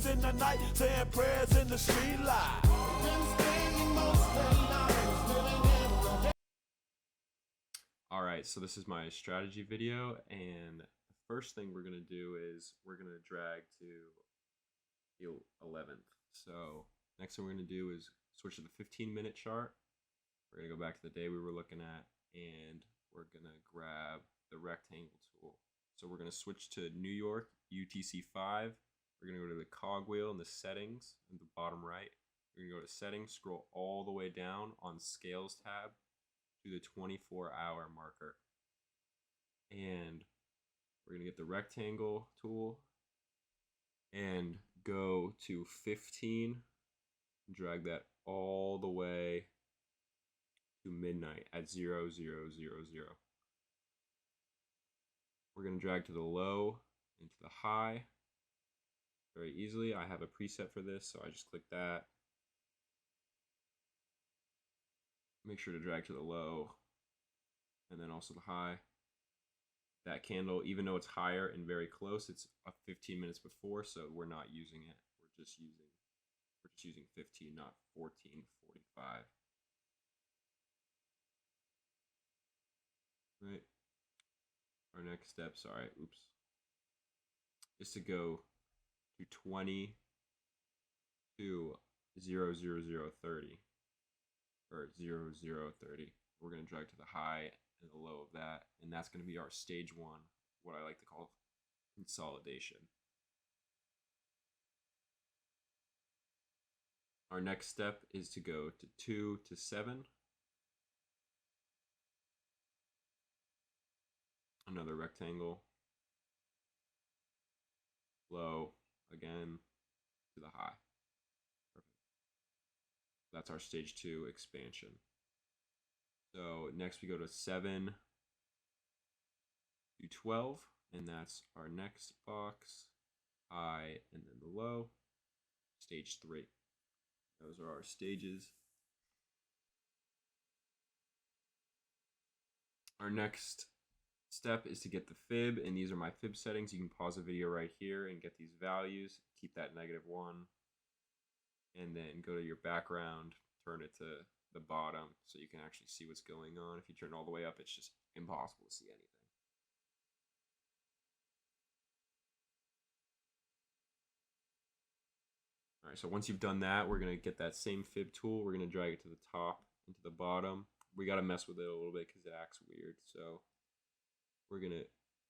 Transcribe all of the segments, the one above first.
days in the night, saying prayers in the street light. Been staying most of the nights, living in the. All right, so this is my strategy video, and the first thing we're gonna do is we're gonna drag to the 11th. So next thing we're gonna do is switch to the 15-minute chart. We're gonna go back to the day we were looking at, and we're gonna grab the rectangle tool. So we're gonna switch to New York UTC 5. We're gonna go to the cogwheel in the settings in the bottom right. We're gonna go to settings, scroll all the way down on scales tab to the 24-hour marker. And we're gonna get the rectangle tool and go to 15, drag that all the way to midnight at 0000. We're gonna drag to the low and to the high very easily. I have a preset for this, so I just click that. Make sure to drag to the low and then also the high. That candle, even though it's higher and very close, it's 15 minutes before, so we're not using it. We're just using 15, not 14:45. Right. Our next step, sorry, is to go to 20 to 00030 or 0030. We're going to drag to the high and the low of that, and that's going to be our stage one, what I like to call consolidation. Our next step is to go to 2 to 7. Another rectangle, low again to the high. Perfect. That's our stage 2 expansion. So next we go to 7 to 12, and that's our next box, high and then the low, stage 3. Those are our stages. Our next step is to get the fib, and these are my fib settings. You can pause the video right here and get these values. Keep that -1, and then go to your background, turn it to the bottom so you can actually see what's going on. If you turn it all the way up, it's just impossible to see anything. All right, so once you've done that, we're gonna get that same fib tool. We're gonna drag it to the top and to the bottom. We gotta mess with it a little bit because it acts weird. So we're gonna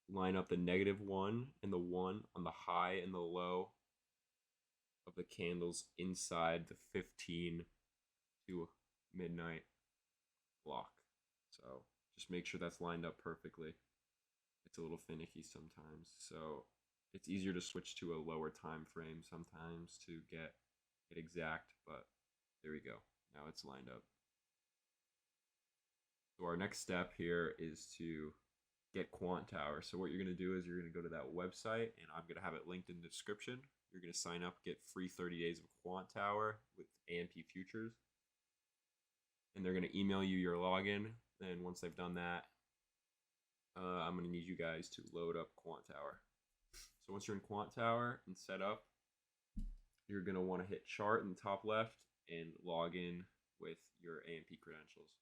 line up the -1 and the 1 on the high and the low of the candles inside the 15 to midnight block. So just make sure that's lined up perfectly. It's a little finicky sometimes, so it's easier to switch to a lower time frame sometimes to get it exact, but there we go. Now it's lined up. So our next step here is to get Quant Tower. So what you're going to do is you're going to go to that website, and I'm going to have it linked in the description. You're going to sign up, get free 30 days of Quant Tower with AMP Futures. And they're going to email you your login. And once they've done that, I'm going to need you guys to load up Quant Tower. So once you're in Quant Tower and set up, you're going to want to hit chart in the top left and log in with your AMP credentials.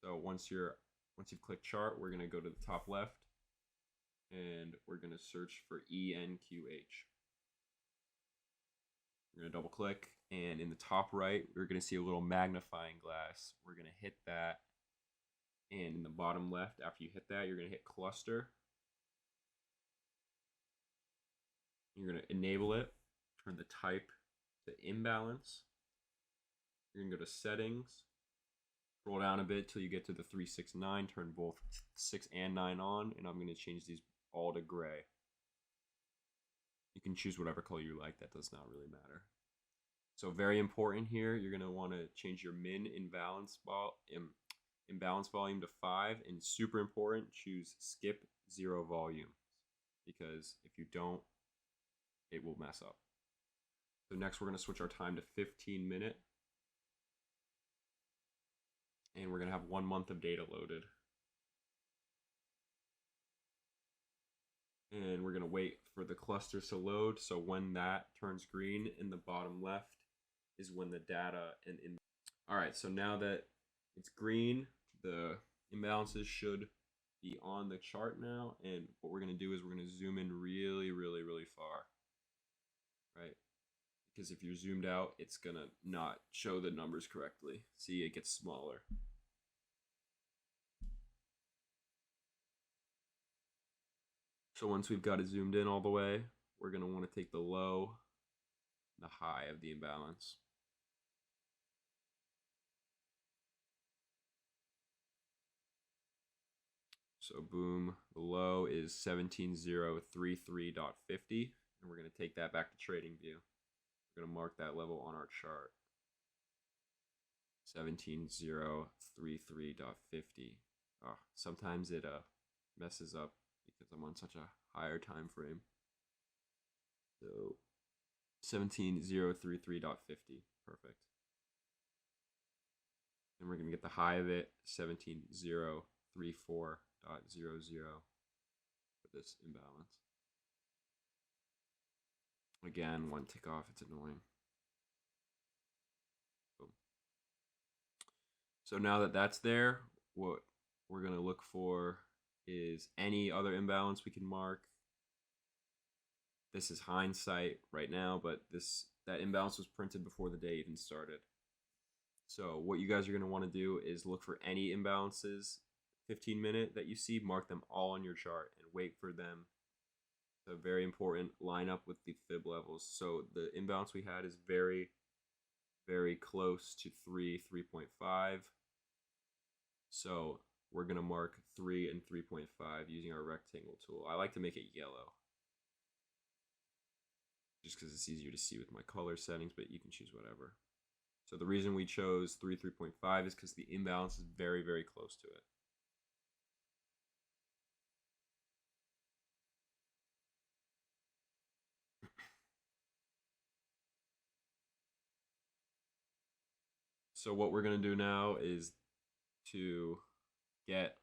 So once you've clicked chart, we're going to go to the top left and we're going to search for ENQH. We're going to double click, and in the top right, we're going to see a little magnifying glass. We're going to hit that, and in the bottom left, after you hit that, you're going to hit cluster. You're going to enable it, turn the type to imbalance. You're going to go to settings, scroll down a bit till you get to the 3, 6, 9, turn both 6 and 9 on, and I'm going to change these all to gray. You can choose whatever color you like, that does not really matter. So very important here, you're going to want to change your min imbalance volume to 5, and super important, choose skip 0 volume, because if you don't, it will mess up. So next we're going to switch our time to 15 minute, and we're going to have 1 month of data loaded. And we're going to wait for the clusters to load. So when that turns green in the bottom left is when the data and in. All right, so now that it's green, the imbalances should be on the chart now. And what we're going to do is we're going to zoom in really, really, really far, right? Because if you're zoomed out, it's going to not show the numbers correctly. See, it gets smaller. So once we've got it zoomed in all the way, we're going to want to take the low, the high of the imbalance. So boom, the low is 17033.50, and we're going to take that back to trading view. We're going to mark that level on our chart. 17033.50. Oh, sometimes it messes up because I'm on such a higher time frame. So 17033.50. Perfect. And we're going to get the high of it, 17034.00 for this imbalance. Again, one tick off, it's annoying. Boom. So now that that's there, what we're going to look for is any other imbalance we can mark. This is hindsight right now, but that imbalance was printed before the day even started. So what you guys are going to want to do is look for any imbalances 15-minute that you see, mark them all on your chart and wait for them to, very important, line up with the fib levels. So the imbalance we had is very, very close to 3.5. So we're going to mark 3 and 3.5 using our rectangle tool. I like to make it yellow just because it's easier to see with my color settings, but you can choose whatever. So the reason we chose 3.5 is because the imbalance is very, very close to it. So what we're going to do now is to get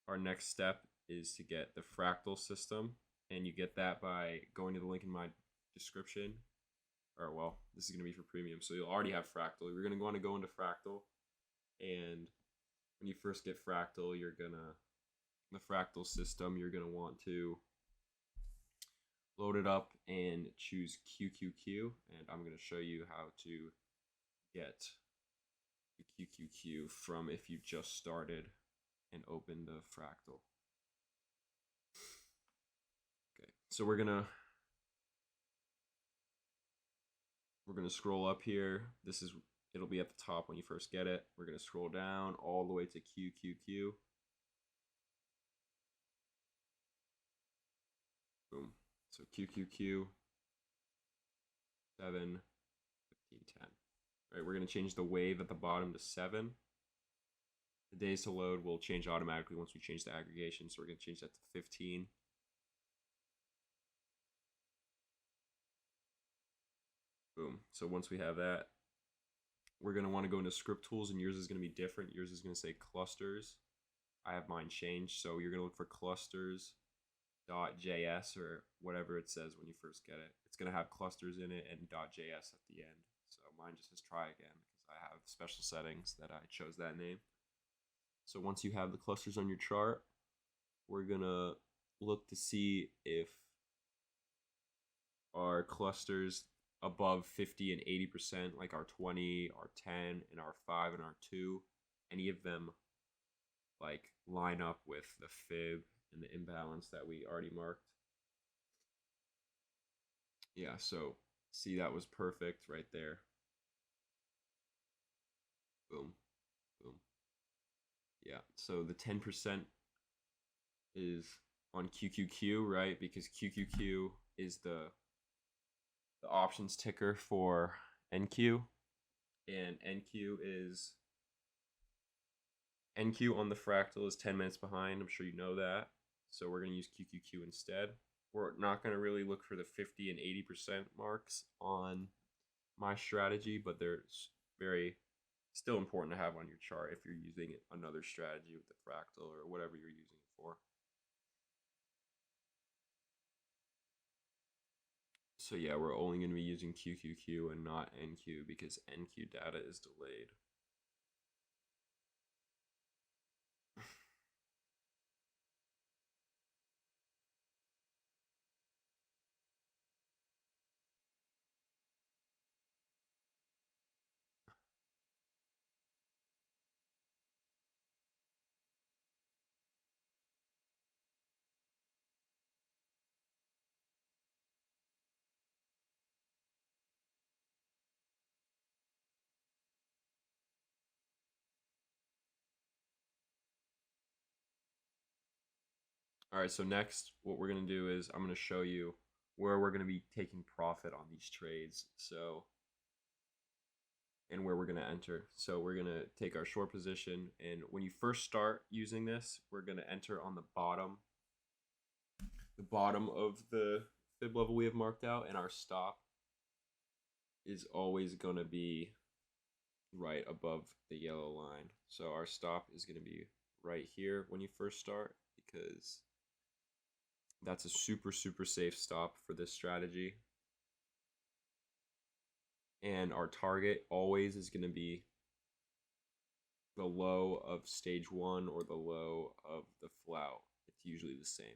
our next step is to get the fractal system, and you get that by going to the link in my description. Or well, this is going to be for premium, so you'll already have fractal. You're going to want to go into fractal, and when you first get fractal, the fractal system, you're going to want to load it up and choose QQQ, and I'm going to show you how to get the QQQ from if you just started and opened the fractal. Okay, so we're gonna scroll up here. It'll be at the top when you first get it. We're gonna scroll down all the way to QQQ. Boom. So QQQ 7, 15, 10. All right, we're gonna change the wave at the bottom to 7. The days to load will change automatically once we change the aggregation, so we're gonna change that to 15. Boom. So once we have that, we're going to want to go into script tools, and yours is going to be different. Yours is going to say clusters. I have mine changed. So you're going to look for clusters.js or whatever it says when you first get it. It's going to have clusters in it and .js at the end. So mine just says try again because I have special settings that I chose that name. So once you have the clusters on your chart, we're going to look to see if our clusters above 50 and 80%, like our 20, our 10, and our 5 and our 2, any of them like line up with the fib and the imbalance that we already marked. Yeah, so see, that was perfect right there. Boom, boom. Yeah, so the 10% is on QQQ, right? Because QQQ is the options ticker for NQ, and NQ on the fractal is 10 minutes behind. I'm sure you know that. So we're going to use QQQ instead. We're not going to really look for the 50 and 80% marks on my strategy, but they're still important to have on your chart if you're using another strategy with the fractal or whatever you're using it for. So yeah, we're only going to be using QQQ and not NQ because NQ data is delayed. All right, so next, what we're going to do is I'm going to show you where we're going to be taking profit on these trades. So, and where we're going to enter. So we're going to take our short position, and when you first start using this, we're going to enter on the bottom of the fib level we have marked out, and our stop is always going to be right above the yellow line. So our stop is going to be right here when you first start, because that's a super, super safe stop for this strategy. And our target always is going to be the low of stage 1 or the low of the flout. It's usually the same.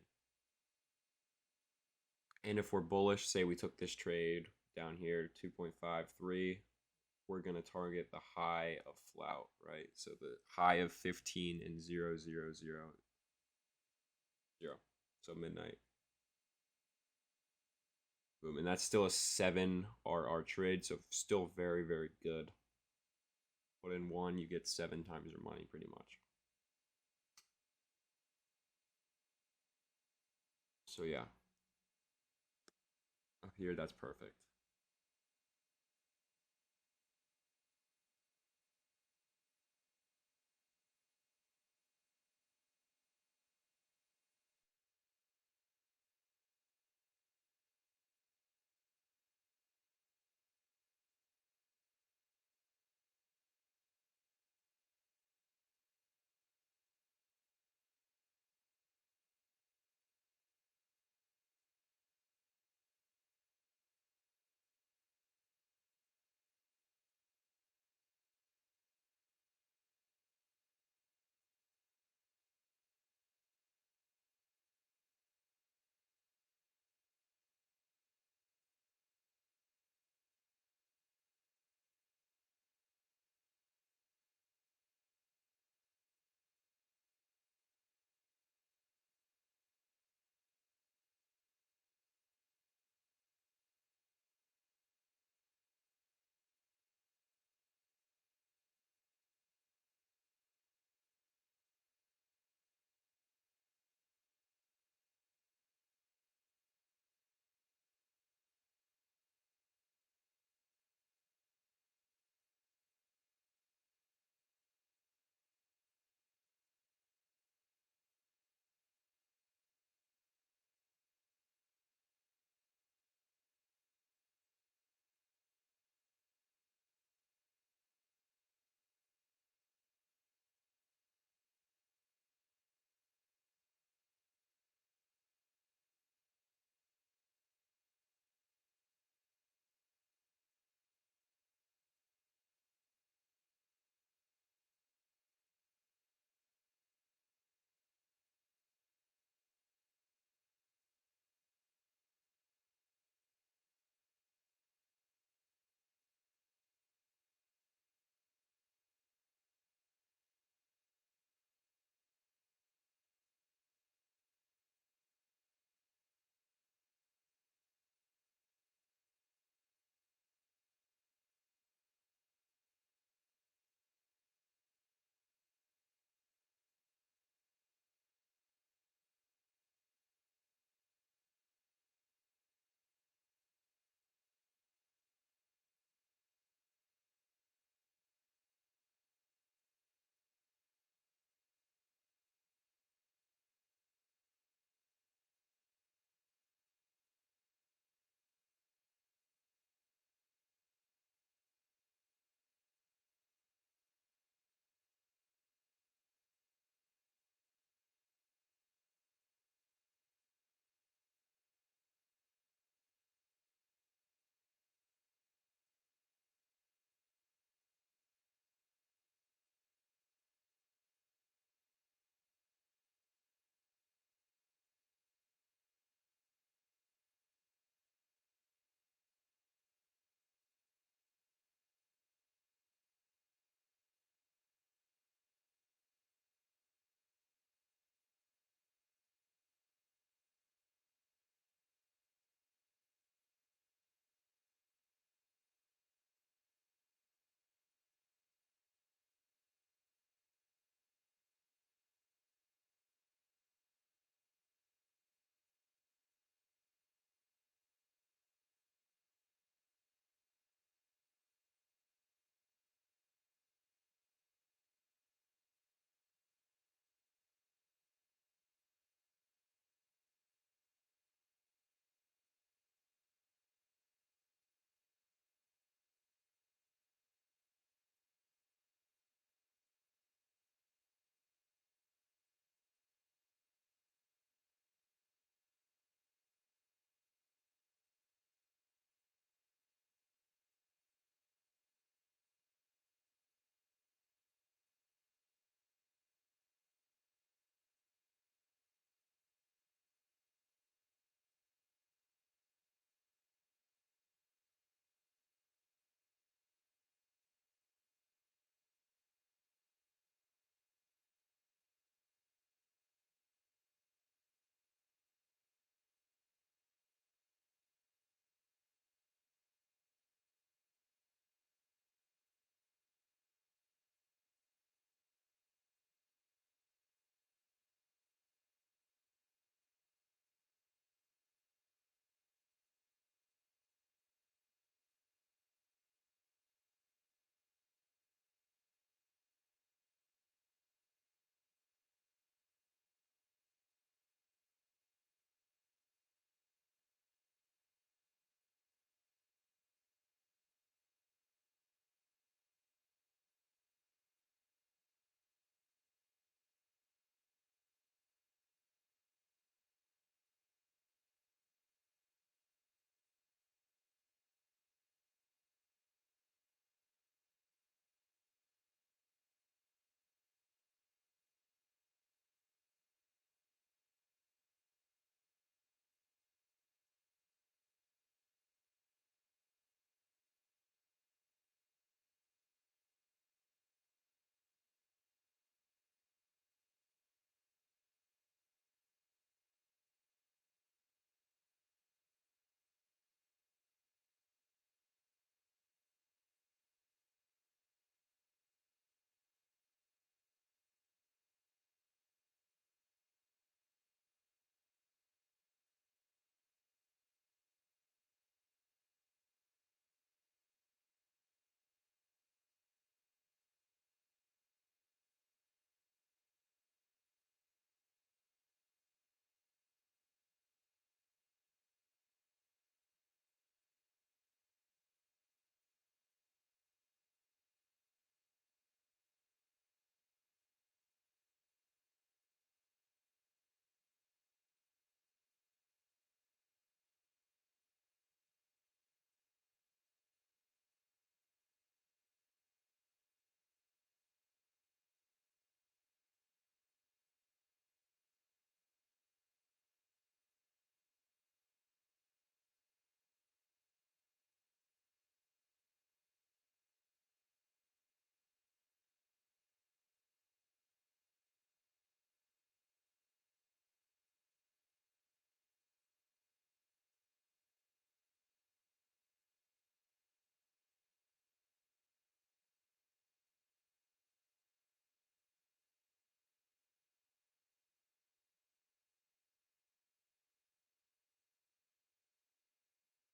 And if we're bullish, say we took this trade down here, 2.53, we're going to target the high of flout, right? So the high of 15 and 0, 0, 0, 0. So midnight. Boom. And that's still a 7 RR trade, so still very, very good. But in one, you get 7 times your money pretty much. So yeah. Up here, that's perfect.